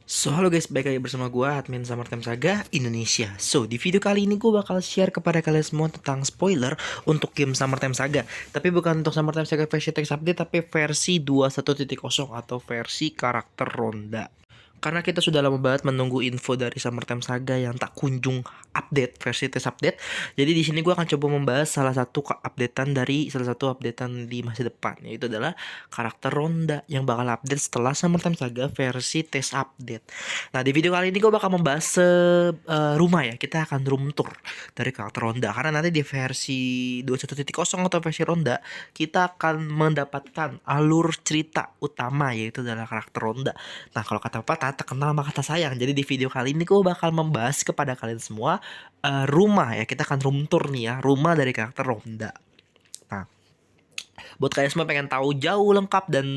Halo guys, balik lagi bersama gue, admin Summertime Saga Indonesia. Di video kali ini gue bakal share kepada kalian semua tentang spoiler untuk game Summertime Saga. Tapi bukan untuk Summertime Saga versi text update, tapi versi 2.1.0 atau versi karakter ronda. Karena kita sudah lama banget menunggu info dari Summertime Saga yang tak kunjung update versi test update. Jadi di sini gue akan coba membahas salah satu updatean di masa depan, yaitu adalah karakter ronda yang bakal update setelah Summertime Saga versi test update. Nah, di video kali ini gue bakal membahas rumah ya. Kita akan room tour dari karakter ronda, karena nanti di versi 21.0 atau versi ronda kita akan mendapatkan alur cerita utama, yaitu adalah karakter ronda. Nah, kalau kata pepatah tak kenal maka kata sayang. Jadi di video kali ini gue bakal membahas kepada kalian semua rumah ya. Kita akan room tour nih ya, rumah dari karakter ronda. Nah, buat kalian semua pengen tahu jauh lengkap dan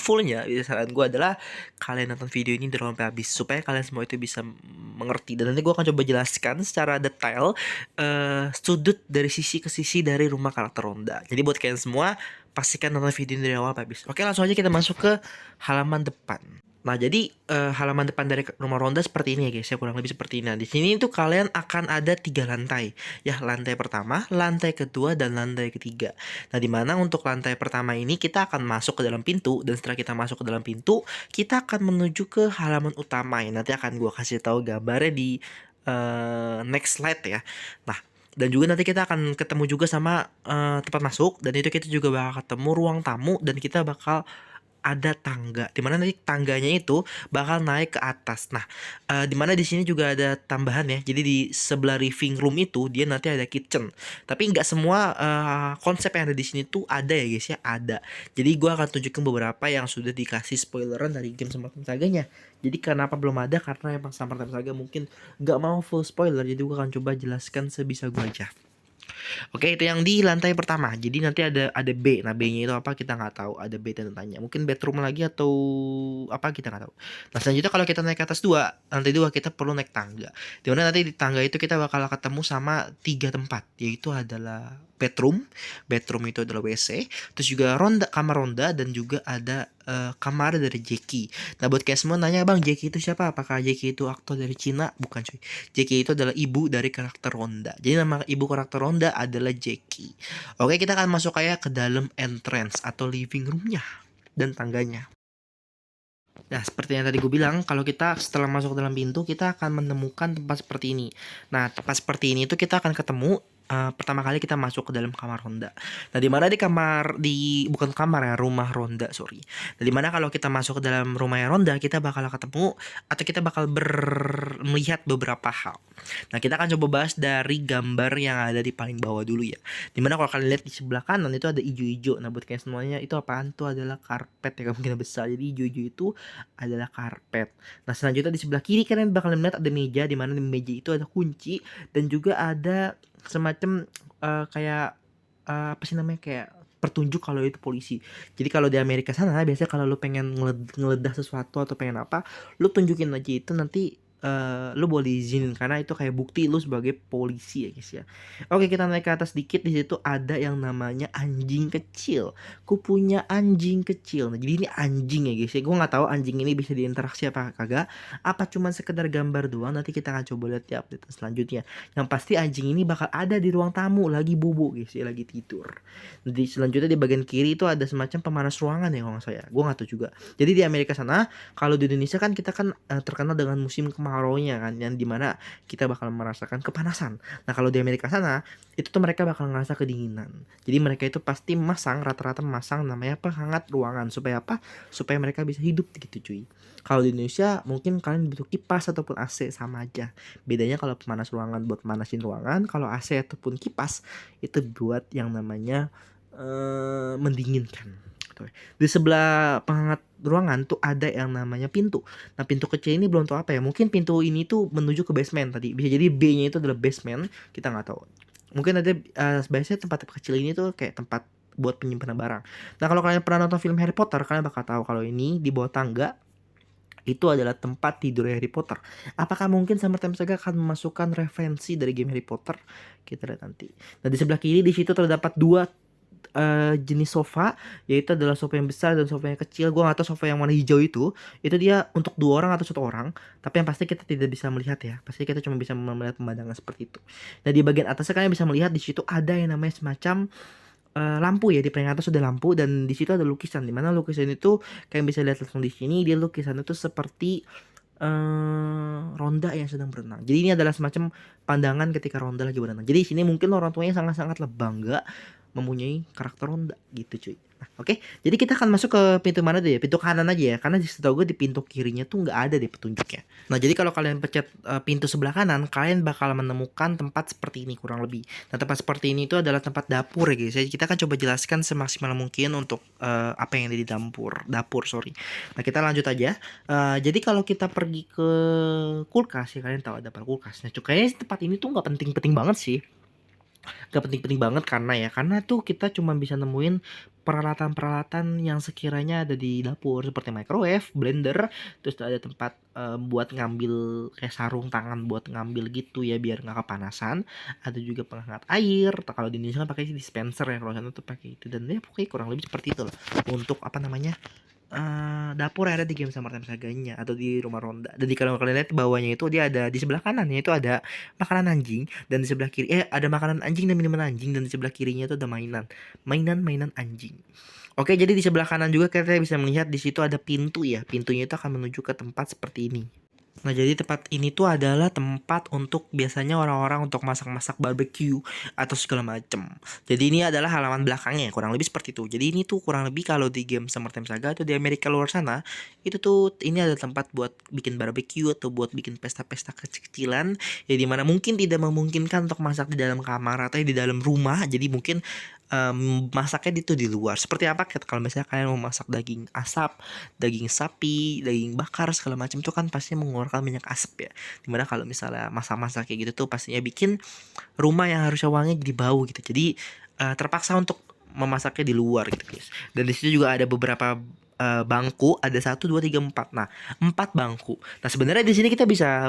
fullnya, saran gue adalah kalian nonton video ini dari awal sampai habis supaya kalian semua itu bisa mengerti. Dan nanti gue akan coba jelaskan secara detail sudut dari sisi ke sisi dari rumah karakter ronda. Jadi buat kalian semua pastikan nonton video ini dari awal sampai habis. Oke, langsung aja kita masuk ke halaman depan. Nah, jadi halaman depan dari rumah ronda seperti ini ya guys, ya kurang lebih seperti ini. Nah, di sini tuh kalian akan ada 3 lantai. Ya, lantai pertama, lantai kedua, dan lantai ketiga. Nah, dimana untuk lantai pertama ini kita akan masuk ke dalam pintu, dan setelah kita masuk ke dalam pintu, kita akan menuju ke halaman utama ya. Nanti akan gue kasih tahu gambarnya di next slide ya. Nah, dan juga nanti kita akan ketemu juga sama tempat masuk, dan itu kita juga bakal ketemu ruang tamu, dan kita bakal ada tangga, dimana nanti tangganya itu bakal naik ke atas. Nah, dimana di sini juga ada tambahan ya. Jadi di sebelah living room itu dia nanti ada kitchen. Tapi nggak semua konsep yang ada di sini tuh ada ya guys ya, ada. Jadi gue akan tunjukin beberapa yang sudah dikasih spoileran dari game Summertime Saga-nya. Jadi kenapa belum ada? Karena emang Summertime Saga mungkin nggak mau full spoiler. Jadi gue akan coba jelaskan sebisa gue aja. Oke, itu yang di lantai pertama. Jadi nanti ada B. Nah, B-nya itu apa kita nggak tahu. Ada B tanya. Mungkin bedroom lagi atau apa kita nggak tahu. Nah, selanjutnya kalau kita naik ke atas lantai 2 kita perlu naik tangga. Dimana nanti di tangga itu kita bakal ketemu sama 3 tempat, yaitu adalah bedroom. Bedroom itu adalah WC. Terus juga kamar ronda, dan juga ada kamar dari Jackie. Nah, buat kalian semua nanya, bang, Jackie itu siapa? Apakah Jackie itu aktor dari Cina? Bukan cuy. Jackie itu adalah ibu dari karakter Ronda. Jadi nama ibu karakter Ronda adalah Jackie. Oke, kita akan masuk kayak ke dalam entrance atau living roomnya dan tangganya. Nah, seperti yang tadi gue bilang, kalau kita setelah masuk ke dalam pintu, kita akan menemukan tempat seperti ini. Nah, tempat seperti ini itu kita akan ketemu pertama kali kita masuk ke dalam kamar ronda. Nah, bukan kamar ya, rumah ronda, sorry. Nah, dimana kalau kita masuk ke dalam rumah ronda, kita bakal ketemu atau kita bakal melihat beberapa hal. Nah, kita akan coba bahas dari gambar yang ada di paling bawah dulu ya. Dimana kalau kalian lihat di sebelah kanan itu ada ijo-ijo. Nah, buat kalian semuanya itu apaan? Itu adalah karpet ya, kemungkinan besar. Jadi ijo-ijo itu adalah karpet. Nah, selanjutnya di sebelah kiri kalian bakal melihat ada meja, di mana di meja itu ada kunci, dan juga ada semacam kayak apa sih namanya, kayak petunjuk kalau itu polisi. Jadi kalau di Amerika sana biasanya kalau lu pengen ngeledah sesuatu atau pengen apa, lu tunjukin aja itu, nanti lu boleh izinin karena itu kayak bukti lu sebagai polisi ya guys ya. Oke, kita naik ke atas dikit. Di situ ada yang namanya anjing kecil. Ku punya anjing kecil. Nah, jadi ini anjing ya guys ya. Gue nggak tahu anjing ini bisa diinteraksi apa kagak. Apa cuma sekedar gambar doang. Nanti kita akan coba lihat di update selanjutnya. Yang pasti anjing ini bakal ada di ruang tamu lagi bobo guys ya, lagi tidur. Jadi selanjutnya di bagian kiri itu ada semacam pemanas ruangan ya kalau nggak saya. Gue nggak tahu juga. Jadi di Amerika sana, kalau di Indonesia kan kita kan terkenal dengan musim kemarau-nya kan, yang dimana kita bakal merasakan kepanasan. Nah, kalau di Amerika sana itu tuh mereka bakal ngerasa kedinginan. Jadi mereka itu pasti rata-rata memasang namanya penghangat ruangan. Supaya apa? Supaya mereka bisa hidup gitu cuy. Kalau di Indonesia mungkin kalian butuh kipas ataupun AC, sama aja. Bedanya kalau pemanas ruangan buat manasin ruangan, kalau AC ataupun kipas itu buat yang namanya mendinginkan. Di sebelah penghangat ruangan tuh ada yang namanya pintu. Nah, pintu kecil ini belum tahu apa ya. Mungkin pintu ini tuh menuju ke basement tadi. Bisa jadi B-nya itu adalah basement. Kita nggak tahu. Mungkin ada biasanya tempat kecil ini tuh kayak tempat buat penyimpanan barang. Nah, kalau kalian pernah nonton film Harry Potter, kalian bakal tahu kalau ini di bawah tangga itu adalah tempat tidur Harry Potter. Apakah mungkin Summertime Saga akan memasukkan referensi dari game Harry Potter? Kita lihat nanti. Nah, di sebelah kiri di situ terdapat dua jenis sofa, yaitu adalah sofa yang besar dan sofa yang kecil. Gua nggak tahu sofa yang warna hijau itu dia untuk 2 orang atau 1 orang, tapi yang pasti kita tidak bisa melihat ya. Pasti kita cuma bisa melihat pemandangan seperti itu. Nah, di bagian atasnya kalian bisa melihat di situ ada yang namanya semacam lampu ya. Di paling atas sudah lampu dan di situ ada lukisan. Di mana lukisan itu kalian bisa lihat langsung di sini. Dia lukisan itu seperti Ronda yang sedang berenang. Jadi ini adalah semacam pandangan ketika Ronda lagi berenang. Jadi di sini mungkin orang tuanya sangat-sangat bangga mempunyai karakter Ronda gitu cuy. Nah, oke. Jadi kita akan masuk ke pintu mana deh ya? Pintu kanan aja ya. Karena setahu gue di pintu kirinya tuh nggak ada deh petunjuknya. Nah, jadi kalau kalian pencet pintu sebelah kanan, kalian bakal menemukan tempat seperti ini kurang lebih. Nah, tempat seperti ini itu adalah tempat dapur ya guys. Jadi kita akan coba jelaskan semaksimal mungkin untuk apa yang ada di dapur, sorry. Nah, kita lanjut aja. Jadi kalau kita pergi ke kulkas ya, kalian tahu ada kulkas. Nah, kayaknya tempat ini tuh nggak penting-penting banget sih. Gak penting-penting banget karena tuh kita cuma bisa nemuin peralatan-peralatan yang sekiranya ada di dapur seperti microwave, blender, terus ada tempat buat ngambil kayak sarung tangan buat ngambil gitu ya biar nggak kepanasan. Ada juga penghangat air. Kalau di Indonesia kan pakai dispenser ya, kalau sana tuh pakai itu dan ya pokoknya kurang lebih seperti itu lah untuk apa namanya dapur yang ada di game Summer Time Saga-nya atau di rumah Ronda. Jadi kalau kalian lihat bawahnya itu dia ada di sebelah kanannya itu ada makanan anjing dan di sebelah kiri ada makanan anjing dan minuman anjing dan di sebelah kirinya itu ada mainan anjing. Oke, jadi di sebelah kanan juga kita bisa melihat di situ ada pintu ya. Pintunya itu akan menuju ke tempat seperti ini. Nah, jadi tempat ini tuh adalah tempat untuk biasanya orang-orang untuk masak-masak barbecue atau segala macem. Jadi ini adalah halaman belakangnya, kurang lebih seperti itu. Jadi ini tuh kurang lebih kalau di game Summertime Saga atau di Amerika luar sana, itu tuh ini ada tempat buat bikin barbecue atau buat bikin pesta-pesta kecil-kecilan. Ya dimana mungkin tidak memungkinkan untuk masak di dalam kamar atau di dalam rumah. Jadi mungkin masaknya itu di luar. Seperti apa kalau misalnya kalian mau masak daging asap, daging sapi, daging bakar segala macam itu kan pasti mengeluarkan minyak asap ya. Dimana kalau misalnya masak-masak kayak gitu tuh pastinya bikin rumah yang harusnya wangi jadi bau gitu. Jadi terpaksa untuk memasaknya di luar gitu guys. Dan di situ juga ada beberapa bangku, ada 1, 2, 3, 4. Nah, 4 bangku. Nah, sebenarnya di sini kita bisa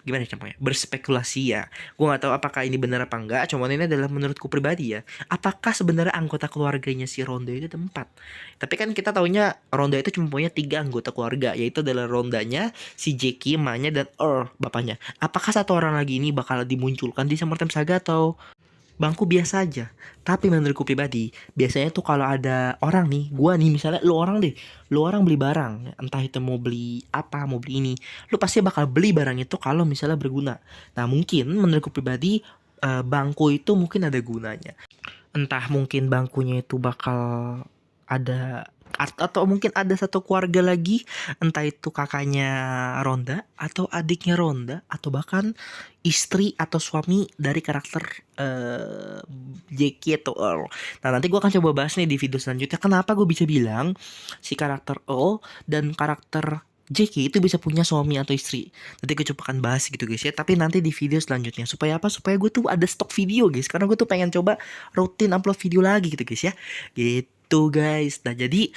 gimana contohnya berspekulasi ya. Gue nggak tahu apakah ini benar apa enggak, cuman ini adalah menurutku pribadi ya. Apakah sebenarnya anggota keluarganya si Ronda itu ada 4? Tapi kan kita taunya Ronda itu cuma punya 3 anggota keluarga, yaitu adalah Rondanya, si Jackie, emaknya, dan Earl, bapaknya. Apakah 1 orang lagi ini bakal dimunculkan di Summertime Saga atau bangku biasa aja? Tapi menurutku pribadi, biasanya tuh kalau ada orang nih, gua nih misalnya lu orang beli barang, entah itu mau beli apa, mau beli ini, lu pasti bakal beli barang itu kalau misalnya berguna. Nah, mungkin menurutku pribadi bangku itu mungkin ada gunanya. Entah mungkin bangkunya itu bakal ada atau mungkin ada satu keluarga lagi, entah itu kakaknya Ronda atau adiknya Ronda atau bahkan istri atau suami dari karakter Jackie atau Earl. Nah, nanti gue akan coba bahas nih di video selanjutnya kenapa gue bisa bilang si karakter Earl dan karakter Jackie itu bisa punya suami atau istri. Nanti gue coba akan bahas gitu guys ya. Tapi nanti di video selanjutnya. Supaya apa? Supaya gue tuh ada stok video guys. Karena gue tuh pengen coba rutin upload video lagi gitu guys ya. Gitu guys. Nah, jadi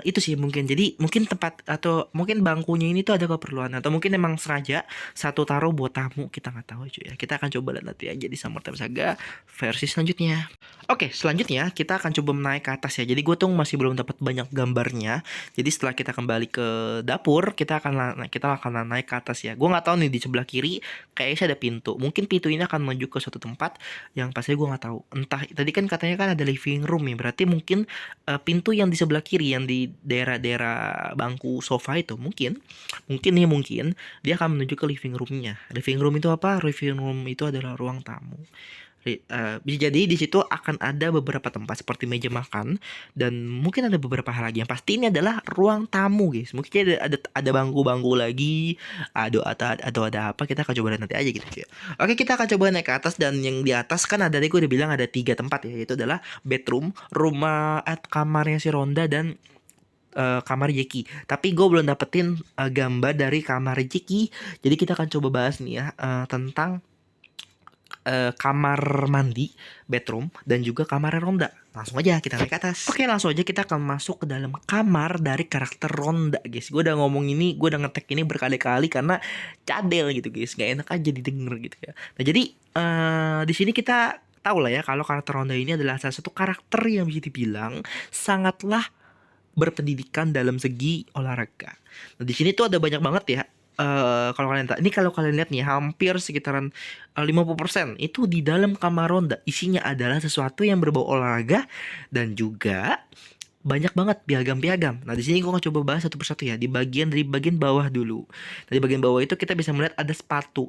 itu sih mungkin. Jadi mungkin tempat atau mungkin bangkunya ini tuh ada keperluan atau mungkin emang sengaja satu taruh buat tamu, kita nggak tahu cuy ya. Kita akan coba lihat nanti aja di Summertime Saga versi selanjutnya. Oke, selanjutnya kita akan coba naik ke atas ya. Jadi gue tuh masih belum dapat banyak gambarnya. Jadi setelah kita kembali ke dapur, kita akan naik ke atas ya. Gue nggak tahu nih di sebelah kiri kayaknya ada pintu. Mungkin pintu ini akan menuju ke suatu tempat yang pasti gue nggak tahu. Entah tadi kan katanya kan ada living room ya. Berarti mungkin pintu yang di sebelah kiri yang di daerah-daerah bangku sofa itu mungkin dia akan menuju ke living roomnya. Living room itu apa? Living room itu adalah ruang tamu. Bisa jadi di situ akan ada beberapa tempat seperti meja makan dan mungkin ada beberapa hal lagi. Yang pasti ini adalah ruang tamu guys. Mungkin ada bangku-bangku lagi, atau ada apa, kita akan coba lihat nanti aja gitu ya. Oke, kita akan coba naik ke atas dan yang di atas kan ada, tadi gue udah bilang ada 3 tempat ya, yaitu adalah bedroom, rumah kamarnya si Ronda dan kamar Jackie. Tapi gue belum dapetin gambar dari kamar Jackie. Jadi kita akan coba bahas nih ya tentang kamar mandi, bedroom, dan juga kamar Ronda. Langsung aja kita naik ke atas. Oke, langsung aja kita akan masuk ke dalam kamar dari karakter Ronda, guys. Gue udah ngomong ini, gue udah ngetek ini berkali-kali karena cadel gitu, guys. Gak enak aja didengar gitu ya. Nah, jadi di sini kita tahu lah ya kalau karakter Ronda ini adalah salah satu karakter yang bisa dibilang sangatlah berpendidikan dalam segi olahraga. Nah, di sini tuh ada banyak banget ya. Kalau kalian lihat nih, hampir sekitaran 50% itu di dalam kamar Ronda isinya adalah sesuatu yang berbau olahraga dan juga banyak banget piagam-piagam. Nah, di sini gue akan coba bahas satu persatu ya. Dari bagian bawah dulu. Nah, di bagian bawah itu kita bisa melihat ada sepatu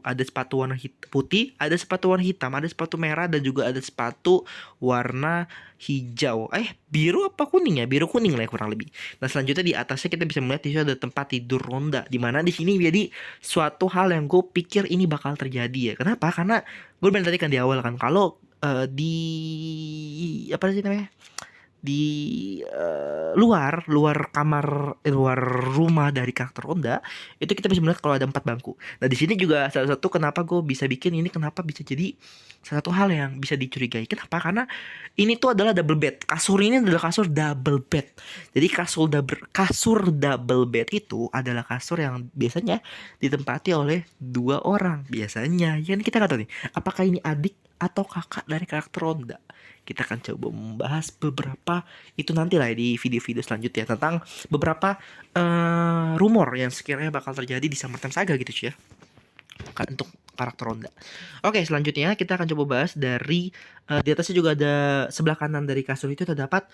warna putih, ada sepatu warna hitam, ada sepatu merah dan juga ada sepatu warna hijau. Biru apa kuning ya? Biru kuning lah ya, kurang lebih. Nah, selanjutnya di atasnya kita bisa melihat di sini ada tempat tidur Ronda, di mana di sini jadi suatu hal yang gue pikir ini bakal terjadi ya. Kenapa? Karena gue bilang tadi kan di awal kan kalau di apa sih namanya? Di luar rumah dari karakter Ronda itu kita bisa melihat kalau ada 4 bangku. Nah, di sini juga salah satu kenapa gue bisa bikin ini, kenapa bisa jadi salah satu hal yang bisa dicurigai. Kenapa? Karena ini tuh adalah double bed. Kasur ini adalah kasur double bed. Jadi kasur double bed itu adalah kasur yang biasanya ditempati oleh 2 orang biasanya. Ya, kita nggak tahu nih apakah ini adik atau kakak dari karakter Ronda. Kita akan coba membahas beberapa itu nanti lah ya di video-video selanjutnya tentang beberapa rumor yang sekiranya bakal terjadi di Summertime Saga gitu ya, untuk karakter Ronda. Oke, selanjutnya kita akan coba bahas dari di atasnya juga ada sebelah kanan dari kasur itu terdapat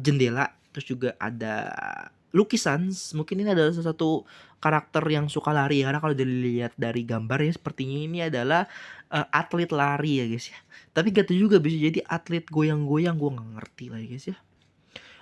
jendela, terus juga ada lukisan. Mungkin ini adalah salah satu karakter yang suka lari ya, karena kalau dilihat dari gambar ya sepertinya ini adalah atlet lari ya guys ya. Tapi gak tahu juga, bisa jadi atlet goyang-goyang, gue nggak ngerti lah ya guys ya.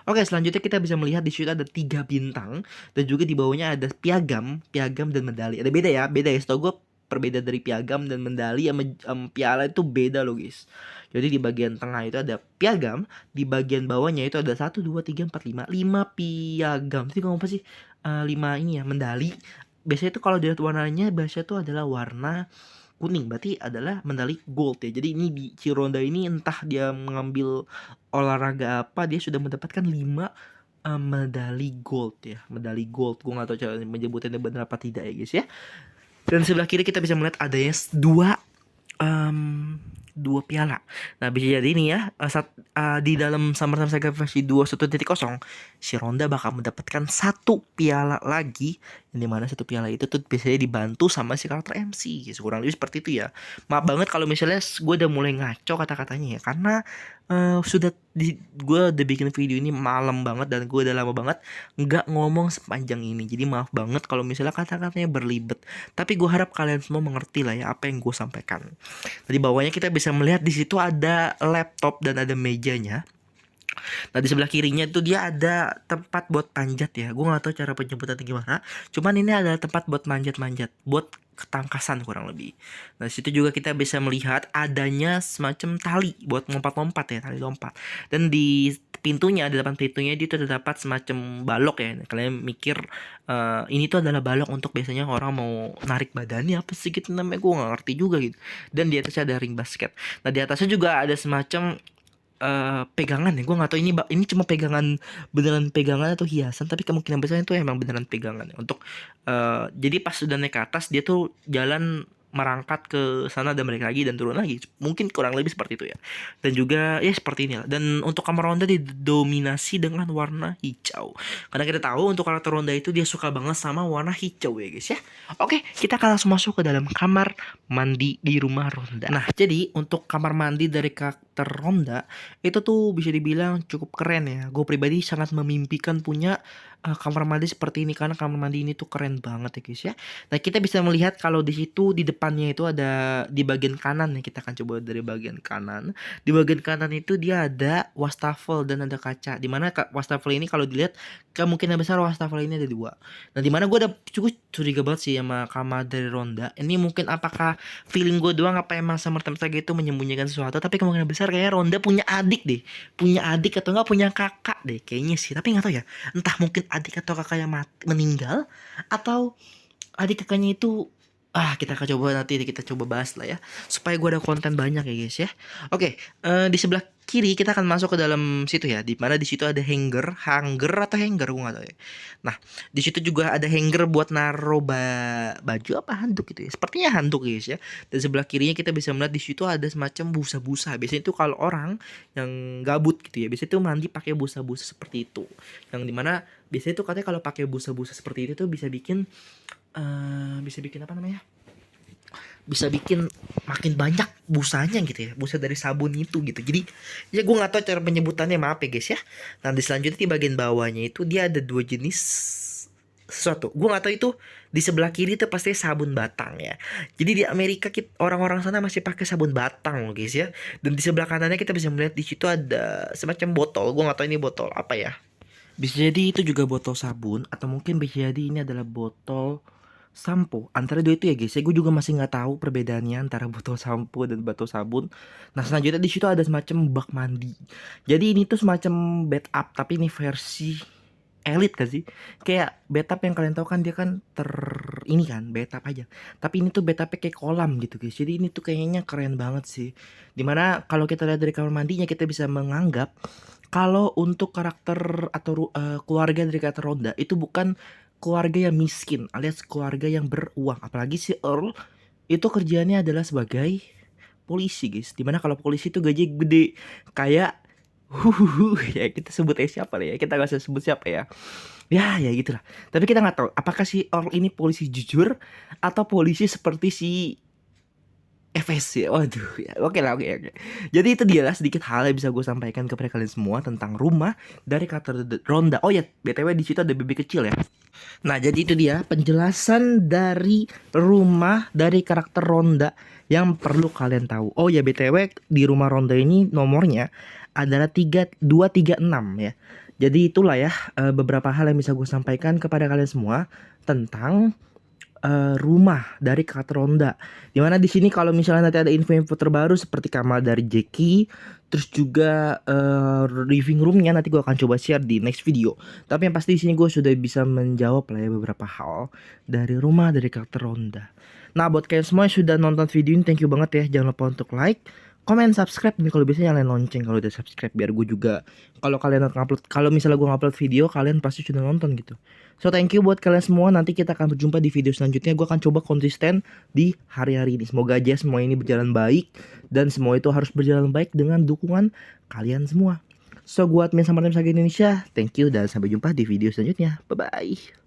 Oke, selanjutnya kita bisa melihat di situ ada 3 bintang dan juga di bawahnya ada piagam dan medali. Ada beda ya. Setahu gue perbedaan dari piagam dan medali sama piala itu beda loh guys. Jadi di bagian tengah itu ada piagam, di bagian bawahnya itu ada 1, 2, 3, 4, 5 piagam. Jadi ngomong apa sih? 5 ini ya, medali. Biasanya itu kalau dilihat warnanya biasanya itu adalah warna kuning, berarti adalah medali gold ya. Jadi ini di Cironda ini entah dia mengambil olahraga apa, dia sudah mendapatkan 5 medali gold ya. Medali gold, gue gak tahu cara menyebutnya benar apa tidak ya guys ya. Dan sebelah kiri kita bisa melihat adanya 2 piala. Nah, bisa jadi ini ya, di dalam Summertime Saga versi 2.1.0 si Ronda bakal mendapatkan 1 piala lagi, yang dimana 1 piala itu tuh biasanya dibantu sama si karakter MC gitu. Kurang lebih seperti itu ya. Maaf banget kalau misalnya gue udah mulai ngaco kata-katanya ya, karena gue udah bikin video ini malam banget dan gue udah lama banget nggak ngomong sepanjang ini. Jadi maaf banget kalau misalnya kata-katanya berlibet. Tapi gue harap kalian semua mengerti lah ya apa yang gue sampaikan. Di bawahnya kita bisa melihat di situ ada laptop dan ada mejanya. Nah, di sebelah kirinya itu dia ada tempat buat panjat ya. Gue gak tahu cara penyebutannya gimana. Cuman ini ada tempat buat manjat-manjat, buat ketangkasan kurang lebih. Nah, situ juga kita bisa melihat adanya semacam tali buat lompat-lompat ya, tali lompat. Dan di pintunya, di depan pintunya itu terdapat semacam balok ya. Kalian mikir ini tuh adalah balok untuk biasanya orang mau narik badannya apa sih gitu namanya, gue gak ngerti juga gitu. Dan di atasnya ada ring basket. Nah, di atasnya juga ada semacam pegangan ya. Gue nggak tahu ini cuma pegangan, beneran pegangan atau hiasan, tapi kemungkinan besar itu emang beneran pegangan ya. Untuk jadi pas sudah naik ke atas dia tuh jalan merangkat ke sana dan balik lagi dan turun lagi, mungkin kurang lebih seperti itu ya. Dan juga ya seperti ini lah. Dan untuk kamar Ronda didominasi dengan warna hijau, karena kita tahu untuk karakter Ronda itu dia suka banget sama warna hijau ya guys ya. Oke, kita akan langsung masuk ke dalam kamar mandi di rumah Ronda. Nah, jadi untuk kamar mandi dari karakter Ronda itu tuh bisa dibilang cukup keren ya. Gue pribadi sangat memimpikan punya kamar mandi seperti ini, karena kamar mandi ini tuh keren banget ya guys ya. Nah, kita bisa melihat kalau di situ di depannya itu ada di bagian kanan ya. Kita akan coba dari bagian kanan. Di bagian kanan itu dia ada wastafel dan ada kaca. Dimana wastafel ini kalau dilihat kemungkinan besar wastafel ini ada 2. Nah, dimana gue udah cukup curiga banget sih sama kamar dari Ronda. Ini mungkin apakah feeling gue doang, apa emang Summertime Saga itu menyembunyikan sesuatu? Tapi kemungkinan besar kayaknya Ronda punya adik deh, punya adik atau enggak punya kakak deh kayaknya sih. Tapi nggak tahu ya, entah mungkin adik atau kakak yang meninggal, atau adik kakaknya itu Kita akan coba nanti kita coba bahas lah ya, supaya gue ada konten banyak ya guys ya. Oke, di sebelah kiri kita akan masuk ke dalam situ ya, di mana di situ ada hanger atau hanger gue nggak tahu ya. Nah, di situ juga ada hanger buat naruh baju apa handuk gitu ya. Sepertinya handuk guys ya. Dan sebelah kirinya kita bisa melihat di situ ada semacam busa-busa. Biasanya itu kalau orang yang gabut gitu ya, biasanya itu mandi pakai busa-busa seperti itu. Yang dimana biasanya itu katanya kalau pakai busa-busa seperti itu tuh bisa bikin apa namanya? Bisa bikin makin banyak busanya gitu ya, busa dari sabun itu gitu. Jadi ya gue nggak tahu cara penyebutannya, maaf ya guys ya. Nanti selanjutnya di bagian bawahnya itu dia ada dua jenis sesuatu, gue nggak tahu itu. Di sebelah kiri itu pasti sabun batang ya. Jadi di Amerika orang-orang sana masih pakai sabun batang loh guys ya. Dan di sebelah kanannya kita bisa melihat di situ ada semacam botol, gue nggak tahu ini botol apa ya. Bisa jadi itu juga botol sabun, atau mungkin bisa jadi ini adalah botol sampo. Antara dua itu ya guys ya, gue juga masih nggak tahu perbedaannya antara botol sampo dan botol sabun. Nah selanjutnya di situ ada semacam bak mandi. Jadi ini tuh semacam bathtub, tapi ini versi elit kan sih. Kayak bathtub yang kalian tahu kan, dia kan ini kan bathtub aja, tapi ini tuh bathtubnya kayak kolam gitu guys. Jadi ini tuh kayaknya keren banget sih. Dimana kalau kita lihat dari kamar mandinya, kita bisa menganggap kalau untuk karakter atau keluarga dari karakter Ronda itu bukan keluarga yang miskin alias keluarga yang beruang. Apalagi si Earl itu kerjaannya adalah sebagai polisi guys. Dimana kalau polisi itu gaji gede kayak ya kita sebut siapa ya, kita gak usah sebut siapa ya. Ya gitulah. Tapi kita nggak tahu apakah si Earl ini polisi jujur atau polisi seperti si FS ya. Waduh ya, oke lah, oke. Jadi itu dia lah sedikit hal yang bisa gue sampaikan kepada kalian semua tentang rumah dari karakter Ronda. Oh ya, BTW di situ ada baby kecil ya. Nah, jadi itu dia penjelasan dari rumah dari karakter Ronda yang perlu kalian tahu. Oh ya, BTW di rumah Ronda ini nomornya adalah 3236 ya. Jadi itulah ya beberapa hal yang bisa gue sampaikan kepada kalian semua tentang rumah dari karakter Ronda. Dimana di sini kalau misalnya nanti ada info-info terbaru seperti kamar dari Jackie, terus juga living roomnya nanti gue akan coba share di next video. Tapi yang pasti di sini gue sudah bisa menjawab lah ya beberapa hal dari rumah dari karakter Ronda. Nah buat kalian semua yang sudah nonton video ini, thank you banget ya. Jangan lupa untuk like, komen, subscribe, dan kalau bisa nyalain lonceng kalau udah subscribe, biar gue juga kalau kalian upload, kalau misalnya gue upload video kalian pasti sudah nonton gitu. So thank you buat kalian semua. Nanti kita akan berjumpa di video selanjutnya. Gue akan coba konsisten di hari-hari ini. Semoga aja semua ini berjalan baik, dan semua itu harus berjalan baik dengan dukungan kalian semua. So gue admin Samar Saga Indonesia, thank you dan sampai jumpa di video selanjutnya. Bye bye.